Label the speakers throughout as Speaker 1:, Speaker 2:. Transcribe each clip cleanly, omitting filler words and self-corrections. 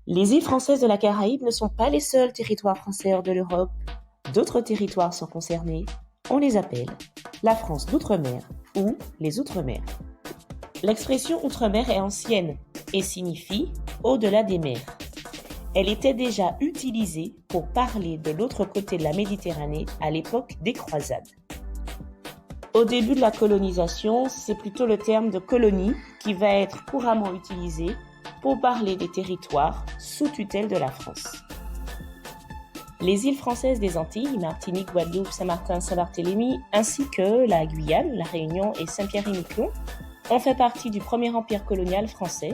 Speaker 1: Les îles françaises de la Caraïbe ne sont pas les seuls territoires français hors de l'Europe. D'autres territoires sont concernés. On les appelle la France d'outre-mer ou les Outre-mer. L'expression outre-mer est ancienne et signifie au-delà des mers. Elle était déjà utilisée pour parler de l'autre côté de la Méditerranée à l'époque des croisades. Au début de la colonisation, c'est plutôt le terme de colonie qui va être couramment utilisé pour parler des territoires sous tutelle de la France. Les îles françaises des Antilles, Martinique, Guadeloupe, Saint-Martin, Saint-Barthélemy, ainsi que la Guyane, la Réunion et Saint-Pierre-et-Miquelon, ont fait partie du premier empire colonial français,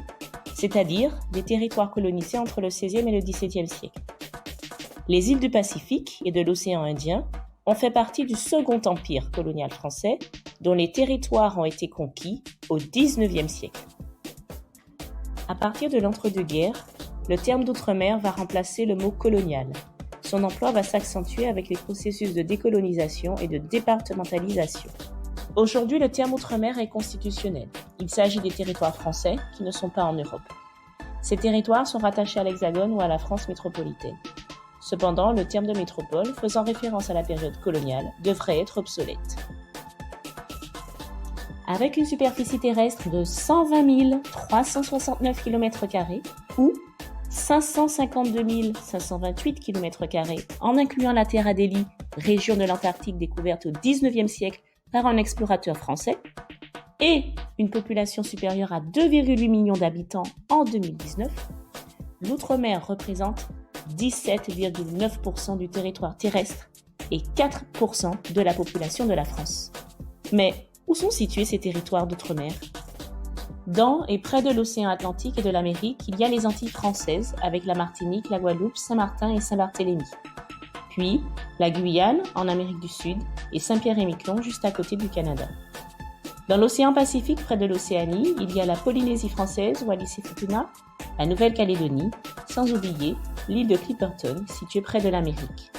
Speaker 1: c'est-à-dire des territoires colonisés entre le XVIe et le XVIIe siècle. Les îles du Pacifique et de l'océan Indien ont fait partie du second empire colonial français, dont les territoires ont été conquis au XIXe siècle. À partir de l'entre-deux-guerres, le terme d'outre-mer va remplacer le mot colonial. Son emploi va s'accentuer avec les processus de décolonisation et de départementalisation. Aujourd'hui, le terme outre-mer est constitutionnel. Il s'agit des territoires français qui ne sont pas en Europe. Ces territoires sont rattachés à l'Hexagone ou à la France métropolitaine. Cependant, le terme de métropole, faisant référence à la période coloniale, devrait être obsolète. Avec une superficie terrestre de 120 369 km² ou 552 528 km² en incluant la Terre Adélie, région de l'Antarctique découverte au XIXe siècle par un explorateur français, et une population supérieure à 2,8 millions d'habitants en 2019, l'outre-mer représente 17,9% du territoire terrestre et 4% de la population de la France. Mais où sont situés ces territoires d'outre-mer ? Dans et près de l'océan Atlantique et de l'Amérique, il y a les Antilles françaises avec la Martinique, la Guadeloupe, Saint-Martin et Saint-Barthélemy. Puis la Guyane en Amérique du Sud et Saint-Pierre-et-Miquelon juste à côté du Canada. Dans l'océan Pacifique près de l'Océanie, il y a la Polynésie française, Wallis-et-Futuna, la Nouvelle-Calédonie, sans oublier l'île de Clipperton située près de l'Amérique.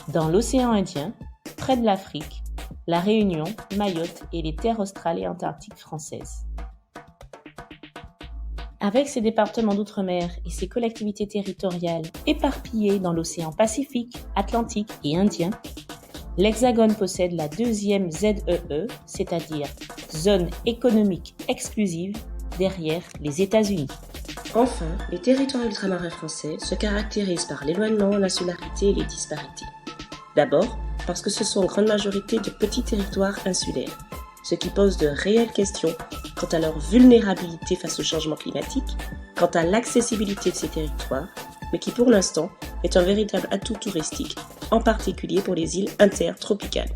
Speaker 1: Dans l'océan Indien, près de l'Afrique, la Réunion, Mayotte et les terres australes et antarctiques françaises. Avec ces départements d'outre-mer et ces collectivités territoriales éparpillées dans l'océan Pacifique, Atlantique et Indien, l'Hexagone possède la deuxième ZEE, c'est-à-dire Zone économique exclusive, derrière les États-Unis.
Speaker 2: Enfin, les territoires ultramarins français se caractérisent par l'éloignement, l'insularité et les disparités. D'abord, parce que ce sont en grande majorité de petits territoires insulaires, ce qui pose de réelles questions quant à leur vulnérabilité face au changement climatique, quant à l'accessibilité de ces territoires, mais qui pour l'instant est un véritable atout touristique, en particulier pour les îles intertropicales.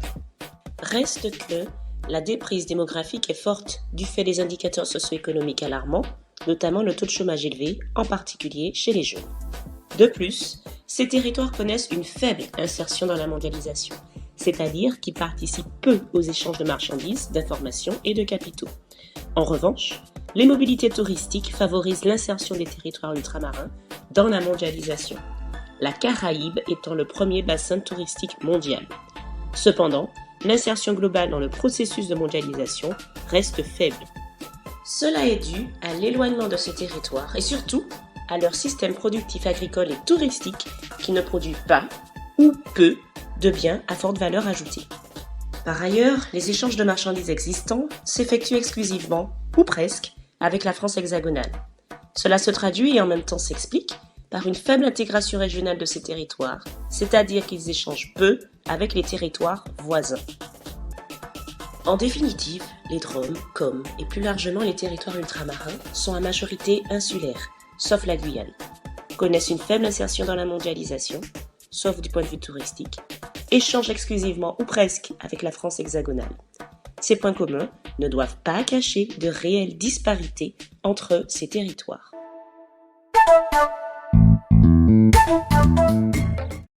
Speaker 2: Reste que la déprise démographique est forte du fait des indicateurs socio-économiques alarmants, notamment le taux de chômage élevé, en particulier chez les jeunes. De plus, ces territoires connaissent une faible insertion dans la mondialisation, c'est-à-dire qui participent peu aux échanges de marchandises, d'informations et de capitaux. En revanche, les mobilités touristiques favorisent l'insertion des territoires ultramarins dans la mondialisation, la Caraïbe étant le premier bassin touristique mondial. Cependant, l'insertion globale dans le processus de mondialisation reste faible. Cela est dû à l'éloignement de ces territoires et surtout à leur système productif agricole et touristique qui ne produit pas ou peu de biens à forte valeur ajoutée. Par ailleurs, les échanges de marchandises existants s'effectuent exclusivement, ou presque, avec la France hexagonale. Cela se traduit et en même temps s'explique par une faible intégration régionale de ces territoires, c'est-à-dire qu'ils échangent peu avec les territoires voisins. En définitive, les DROM, comme et plus largement les territoires ultramarins, sont à majorité insulaires, sauf la Guyane, connaissent une faible insertion dans la mondialisation, sauf du point de vue touristique, échangent exclusivement ou presque avec la France hexagonale. Ces points communs ne doivent pas cacher de réelles disparités entre ces territoires.